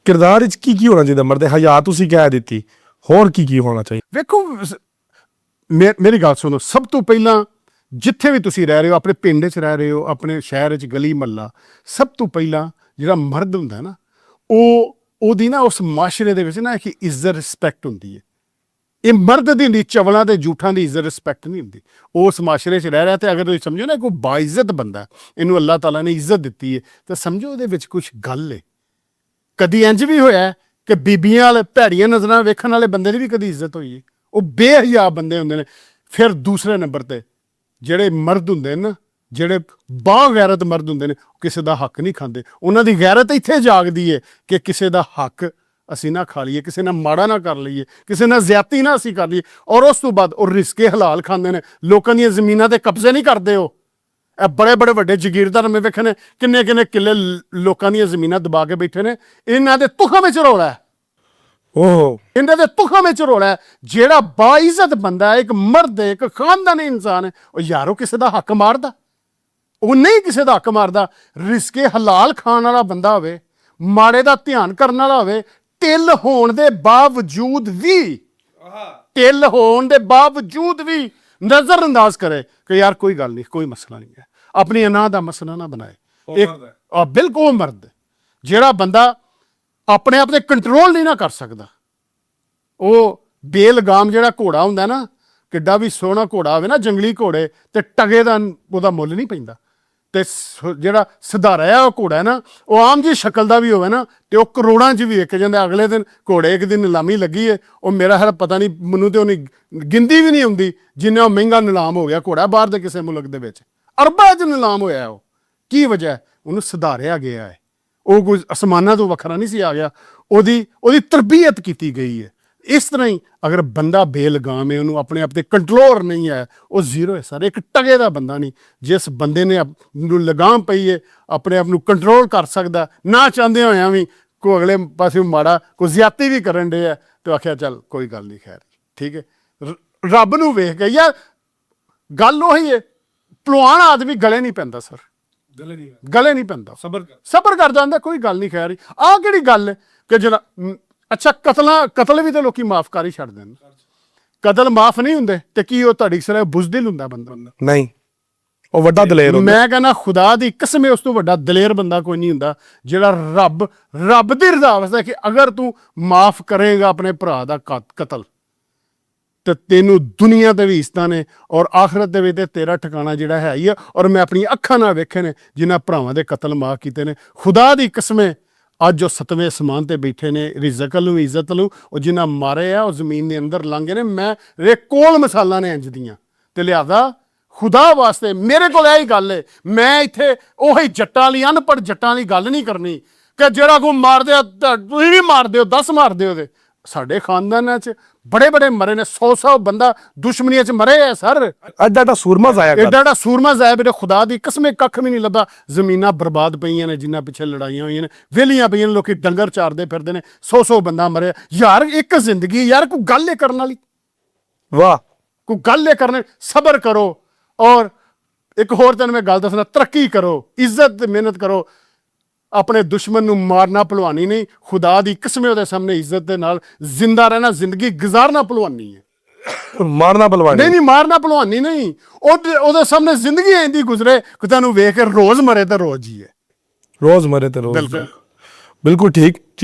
किरदार की होना चाहिए मर्द हया तुसी कह दी होर की होना चाहिए? ਵੇਖੋ ਮੇਰੀ ਗੱਲ ਸੁਣੋ, ਸਭ ਤੋਂ ਪਹਿਲਾਂ ਜਿੱਥੇ ਵੀ ਤੁਸੀਂ ਰਹਿ ਰਹੇ ਹੋ, ਆਪਣੇ ਪਿੰਡ 'ਚ ਰਹਿ ਰਹੇ ਹੋ, ਆਪਣੇ ਸ਼ਹਿਰ 'ਚ ਗਲੀ ਮਹੱਲਾ, ਸਭ ਤੋਂ ਪਹਿਲਾਂ ਜਿਹੜਾ ਮਰਦ ਹੁੰਦਾ ਨਾ ਉਹਦੀ ਨਾ ਉਸ ਮਾਸ਼ਰੇ ਦੇ ਵਿੱਚ ਨਾ ਇੱਕ ਇੱਜ਼ਤ ਰਿਸਪੈਕਟ ਹੁੰਦੀ ਹੈ। ਇਹ ਮਰਦ ਦੀ ਹੁੰਦੀ, ਚਵਲਾਂ ਤੇ ਜੂਠਾਂ ਦੀ ਇੱਜ਼ਤ ਰਿਸਪੈਕਟ ਨਹੀਂ ਹੁੰਦੀ। ਉਸ ਮਾਸ਼ਰੇ 'ਚ ਰਹਿ ਰਿਹਾ ਤੇ ਅਗਰ ਤੁਸੀਂ ਸਮਝੋ ਨਾ ਕੋਈ ਬਾਇਜ਼ਤ ਬੰਦਾ, ਇਹਨੂੰ ਅੱਲਾਹ ਤਾਲਾ ਨੇ ਇੱਜ਼ਤ ਦਿੱਤੀ ਹੈ, ਤਾਂ ਸਮਝੋ ਉਹਦੇ ਵਿੱਚ ਕੁਛ ਗੱਲ ਹੈ। ਕਦੀ ਇੰਜ ਵੀ ਹੋਇਆ ਕਿ ਬੀਬੀਆਂ ਵਾਲੇ ਭੈੜੀਆਂ ਨਜ਼ਰਾਂ ਵੇਖਣ ਵਾਲੇ ਬੰਦੇ ਦੀ ਵੀ ਕਦੀ ਇੱਜ਼ਤ ਹੋਈ ਹੈ। ਉਹ ਬੇਹਯਾ ਬੰਦੇ ਹੁੰਦੇ ਨੇ। ਫਿਰ ਦੂਸਰੇ ਨੰਬਰ ਤੇ ਜਿਹੜੇ ਮਰਦ ਹੁੰਦੇ ਨੇ ਨਾ, ਜਿਹੜੇ ਬਾਗੈਰਤ ਮਰਦ ਹੁੰਦੇ ਨੇ, ਕਿਸੇ ਦਾ ਹੱਕ ਨਹੀਂ ਖਾਂਦੇ। ਉਹਨਾਂ ਦੀ ਗੈਰਤ ਇੱਥੇ ਜਾਗਦੀ ਹੈ ਕਿ ਕਿਸੇ ਦਾ ਹੱਕ ਅਸੀਂ ਨਾ ਖਾ ਲਈਏ, ਕਿਸੇ ਨਾਲ ਮਾੜਾ ਨਾ ਕਰ ਲਈਏ, ਕਿਸੇ ਨਾਲ ਜ਼ਿਆਦਤੀ ਨਾ ਅਸੀਂ ਕਰ ਲਈਏ। ਔਰ ਉਸ ਤੋਂ ਬਾਅਦ ਉਹ ਰਿਸਕੇ ਹਲਾਲ ਖਾਂਦੇ ਨੇ, ਲੋਕਾਂ ਦੀਆਂ ਜ਼ਮੀਨਾਂ ਤੇ ਕਬਜ਼ੇ ਨਹੀਂ ਕਰਦੇ। ਉਹ ਇਹ ਬੜੇ ਬੜੇ ਵੱਡੇ ਜਗੀਰਦਾਰ ਮੈਂ ਵੇਖੇ ਨੇ, ਕਿੰਨੇ ਕਿੰਨੇ ਕਿੱਲੇ ਲੋਕਾਂ ਦੀਆਂ ਜ਼ਮੀਨਾਂ ਦਬਾ ਕੇ ਬੈਠੇ ਨੇ। ਇਹਨਾਂ ਦੇ ਤੁਖਾਂ ਵਿੱਚ ਰੌਲਾ ਹੈ, ਇਹਨਾਂ ਦੇ ਤੁਖਾਂ ਵਿੱਚ ਰੌਲਾ ਹੈ। ਜਿਹੜਾ ਬਾਇਜ਼ਤ ਬੰਦਾ ਹੈ, ਇੱਕ ਮਰਦ ਹੈ, ਇੱਕ ਖਾਨਦਾਨੀ ਇਨਸਾਨ ਹੈ, ਉਹ ਯਾਰੋ ਕਿਸੇ ਦਾ ਹੱਕ ਮਾਰਦਾ? ਉਹ ਨਹੀਂ ਕਿਸੇ ਦਾ ਹੱਕ ਮਾਰਦਾ। ਰਿਸਕੇ ਹਲਾਲ ਖਾਣ ਵਾਲਾ ਬੰਦਾ ਹੋਵੇ, ਮਾੜੇ ਦਾ ਧਿਆਨ ਕਰਨ ਵਾਲਾ ਹੋਵੇ, ਤਿਲ ਹੋਣ ਦੇ ਬਾਵਜੂਦ ਵੀ ਨਜ਼ਰ ਅੰਦਾਜ਼ ਕਰੇ ਕਿ ਯਾਰ ਕੋਈ ਗੱਲ ਨਹੀਂ, ਕੋਈ ਮਸਲਾ ਨਹੀਂ ਹੈ, ਆਪਣੀ ਅਨਾਹ ਦਾ ਮਸਲਾ ਨਾ ਬਣਾਏ। ਬਿਲਕੁਲ ਮਰਦ ਜਿਹੜਾ ਬੰਦਾ ਆਪਣੇ ਆਪ ਤੇ ਕੰਟਰੋਲ ਨਹੀਂ ਨਾ ਕਰ ਸਕਦਾ। ਉਹ ਬੇਲਗਾਮ ਜਿਹੜਾ ਘੋੜਾ ਹੁੰਦਾ ਨਾ, ਕਿੱਡਾ ਵੀ ਸੋਹਣਾ ਘੋੜਾ ਹੋਵੇ ਨਾ, ਜੰਗਲੀ ਘੋੜੇ, ਤੇ ਟਗੇ ਦਾ ਉਹਦਾ ਮੁੱਲ ਨਹੀਂ ਪੈਂਦਾ। ਤੇ ਜਿਹੜਾ ਸੁਧਾਰਿਆ ਉਹ ਘੋੜਾ ਨਾ, ਉਹ ਆਮ ਜੀ ਸ਼ਕਲ ਦਾ ਵੀ ਹੋਵੇ ਨਾ, ਤੇ ਉਹ ਕਰੋੜਾਂ 'ਚ ਵੀ ਵਿਕ ਜਾਂਦਾ। ਅਗਲੇ ਦਿਨ ਘੋੜੇ ਇੱਕ ਦਿਨ ਨਿਲਾਮੀ ਲੱਗੀ ਹੈ, ਉਹ ਮੇਰਾ ਖਿਆਲ ਪਤਾ ਨਹੀਂ, ਮੈਨੂੰ ਤੇ ਉਹਨੇ ਗਿਣਤੀ ਵੀ ਨਹੀਂ ਆਉਂਦੀ ਜਿੰਨਾ ਉਹ ਮਹਿੰਗਾ ਨਿਲਾਮ ਹੋ ਗਿਆ ਘੋੜਾ ਬਾਹਰ ਦੇ ਕਿਸੇ ਮੁਲਕ ਦੇ ਵਿੱਚ। ਅਰਬਾਂ 'ਚ ਨਿਲਾਮ ਹੋਇਆ। ਉਹ ਕੀ ਵਜ੍ਹਾ ਹੈ? ਉਹਨੂੰ ਸੁਧਾਰਿਆ ਗਿਆ ਹੈ। ਉਹ ਕੋਈ ਅਸਮਾਨਾਂ ਤੋਂ ਵੱਖਰਾ ਨਹੀਂ ਸੀ ਆ ਗਿਆ, ਉਹਦੀ ਤਰਬੀਅਤ ਕੀਤੀ ਗਈ ਹੈ। ਇਸ ਤਰ੍ਹਾਂ ਹੀ ਅਗਰ ਬੰਦਾ ਬੇਲਗਾਮ ਹੈ, ਉਹਨੂੰ ਆਪਣੇ ਆਪ ਤੇ ਕੰਟਰੋਲ ਨਹੀਂ ਹੈ, ਉਹ ਜ਼ੀਰੋ ਹੈ ਸਰ। ਇੱਕ ਟਗੇ ਦਾ ਬੰਦਾ ਨਹੀਂ। ਜਿਸ ਬੰਦੇ ਨੇ ਨੂੰ ਲਗਾਮ ਪਈ ਹੈ, ਆਪਣੇ ਆਪ ਨੂੰ ਕੰਟਰੋਲ ਕਰ ਸਕਦਾ, ਨਾ ਚਾਹੁੰਦੇ ਹੋਇਆਂ ਵੀ ਕੋਈ ਅਗਲੇ ਪਾਸੇ ਮਾੜਾ ਕੋਈ ਜ਼ਿਆਦਤੀ ਵੀ ਕਰਨ ਡੇ ਹੈ, ਤੇ ਆਖਿਆ ਚੱਲ ਕੋਈ ਗੱਲ ਨਹੀਂ, ਖੈਰ ਠੀਕ ਹੈ। ਰੱਬ ਨੂੰ ਵੇਖ ਕੇ ਯਾਰ ਗੱਲ ਉਹੀ ਹੈ, ਭਲਵਾਨ ਆਦਮੀ ਗਲੇ ਨਹੀਂ ਪੈਂਦਾ ਸਰ, ਗਲੇ ਨਹੀਂ ਪੈਂਦਾ, ਸਬਰ ਕਰ ਜਾਂਦਾ, ਕੋਈ ਗੱਲ ਨਹੀਂ। ਖੈਰ ਆਹ ਕਿਹੜੀ ਗੱਲ ਹੈ ਕਿ ਜਿਹੜਾ ਅੱਛਾ ਕਤਲ ਵੀ ਤਾਂ ਲੋਕੀ ਮਾਫ ਕਰ ਹੀ ਛੱਡਦੇ ਨੇ। ਕਤਲ ਮਾਫ ਨਹੀਂ ਹੁੰਦੇ ਤੇ ਕੀ ਉਹ ਤੁਹਾਡੀ ਸਿਰ ਬੁਜ਼ਦਿਲ ਹੁੰਦਾ ਬੰਦਾ? ਨਹੀਂ, ਉਹ ਵੱਡਾ ਦਲੇਰ ਹੁੰਦਾ। ਮੈਂ ਕਹਿੰਦਾ ਖੁਦਾ ਦੀ ਕਸਮ ਹੈ, ਉਸ ਤੋਂ ਵੱਡਾ ਦਲੇਰ ਬੰਦਾ ਕੋਈ ਨਹੀਂ ਹੁੰਦਾ, ਜਿਹੜਾ ਰੱਬ ਦੀ ਰਜ਼ਾ ਵਾਸਤੇ ਕਿ ਅਗਰ ਤੂੰ ਮਾਫ ਕਰੇਗਾ ਆਪਣੇ ਭਰਾ ਦਾ ਕਤਲ, ਤੇ ਤੈਨੂੰ ਦੁਨੀਆ ਤੇ ਵੀ ਇੱਜ਼ਤਾਂ ਨੇ ਔਰ ਆਖਰਤ ਦੇ ਵਿੱਚ ਤੇ ਤੇਰਾ ਠਿਕਾਣਾ ਜਿਹੜਾ ਹੈ ਹੀ ਆ। ਔਰ ਮੈਂ ਆਪਣੀ ਅੱਖਾਂ ਨਾਲ ਵੇਖੇ ਨੇ ਜਿਨ੍ਹਾਂ ਭਰਾਵਾਂ ਦੇ ਕਤਲ ਮਾਫ ਕੀਤੇ ਨੇ। ਖੁਦਾ ਦੀ ਕਸਮ ਹੈ, ਅੱਜ ਉਹ 7ਵੇਂ ਅਸਮਾਨ ਤੇ ਬੈਠੇ ਨੇ, ਰਿਜ਼ਕ ਨੂੰ ਇੱਜ਼ਤ ਨੂੰ। ਉਹ ਜਿਨ੍ਹਾਂ ਮਾਰੇ ਆ ਉਹ ਜ਼ਮੀਨ ਦੇ ਅੰਦਰ ਲੰਘੇ ਨੇ। ਮੈਂ ਕੋਲ ਮਿਸਾਲਾਂ ਨੇ ਇੰਜ ਦੀਆਂ, ਤੇ ਲਿਹਾਜ਼ਾ ਖੁਦਾ ਵਾਸਤੇ ਮੇਰੇ ਕੋਲ ਇਹੀ ਗੱਲ ਹੈ, ਮੈਂ ਇੱਥੇ ਉਹੀ ਜੱਟਾਂ ਵਾਲੀ ਅਨਪੜ੍ਹ ਜੱਟਾਂ ਵਾਲੀ ਗੱਲ ਨਹੀਂ ਕਰਨੀ ਕਿ ਜਿਹੜਾ ਕੋਈ ਮਾਰਦੇ ਆ ਤੁਸੀਂ ਵੀ ਮਾਰਦੇ ਹੋ, 10 ਮਾਰਦੇ ਹੋ। ਦੇ ਸਾਡੇ ਖਾਨਦਾਨਾਂ 'ਚ ਬੜੇ ਬੜੇ ਮਰੇ ਨੇ, 100 ਬੰਦਾ ਦੁਸ਼ਮਣੀਆਂ 'ਚ ਮਰੇ ਹੈ ਸਰ। ਐਡਾ ਸੂਰਮਾ ਜ਼ਾਇਆ ਮੇਰੇ ਖੁਦਾ ਦੀ ਕਸਮੇ ਕੱਖ ਵੀ ਨਹੀਂ ਲੱਭਾ। ਜ਼ਮੀਨਾਂ ਬਰਬਾਦ ਪਈਆਂ ਨੇ, ਜਿਨ੍ਹਾਂ ਪਿੱਛੇ ਲੜਾਈਆਂ ਹੋਈਆਂ ਨੇ, ਵਿਹਲੀਆਂ ਪਈਆਂ ਨੇ, ਲੋਕੀ ਡੰਗਰ ਚਾਰਦੇ ਫਿਰਦੇ ਨੇ। 100 ਬੰਦਾ ਮਰਿਆ ਯਾਰ। ਇੱਕ ਜ਼ਿੰਦਗੀ ਯਾਰ, ਕੋਈ ਗੱਲ ਕਰਨ ਵਾਲੀ, ਵਾਹ, ਕੋਈ ਗੱਲ ਕਰਨ। ਸਬਰ ਕਰੋ। ਔਰ ਇੱਕ ਹੋਰ ਤੈਨੂੰ ਮੈਂ ਗੱਲ ਦੱਸਣਾ, ਤਰੱਕੀ ਕਰੋ, ਇੱਜ਼ਤ ਮਿਹਨਤ ਕਰੋ। ਆਪਣੇ ਦੁਸ਼ਮਣ ਨੂੰ ਮਾਰਨਾ ਭਲਵਾਨੀ ਨਹੀਂ। ਖੁਦਾ ਦੀ ਕਸਮੇ ਉਹਦੇ ਸਾਹਮਣੇ ਇੱਜ਼ਤ ਦੇ ਨਾਲ ਜ਼ਿੰਦਾ ਰਹਿਣਾ, ਜ਼ਿੰਦਗੀ ਗੁਜ਼ਾਰਨਾ ਭਲਵਾਨੀ ਹੈ। ਮਾਰਨਾ ਭਲਵਾਨੀ ਨਹੀਂ, ਮਾਰਨਾ ਭਲਵਾਨੀ ਨਹੀਂ। ਉਹਦੇ ਸਾਹਮਣੇ ਜ਼ਿੰਦਗੀ ਇੰਦੀ ਗੁਜ਼ਰੇ ਕਿ ਤੈਨੂੰ ਵੇਖ ਕੇ ਰੋਜ਼ ਮਰੇ ਤੇ ਰੋਜ਼ ਹੀ ਹੈ, ਰੋਜ਼ ਮਰੇ ਤੇ ਰੋਜ਼। ਬਿਲਕੁਲ ਠੀਕ।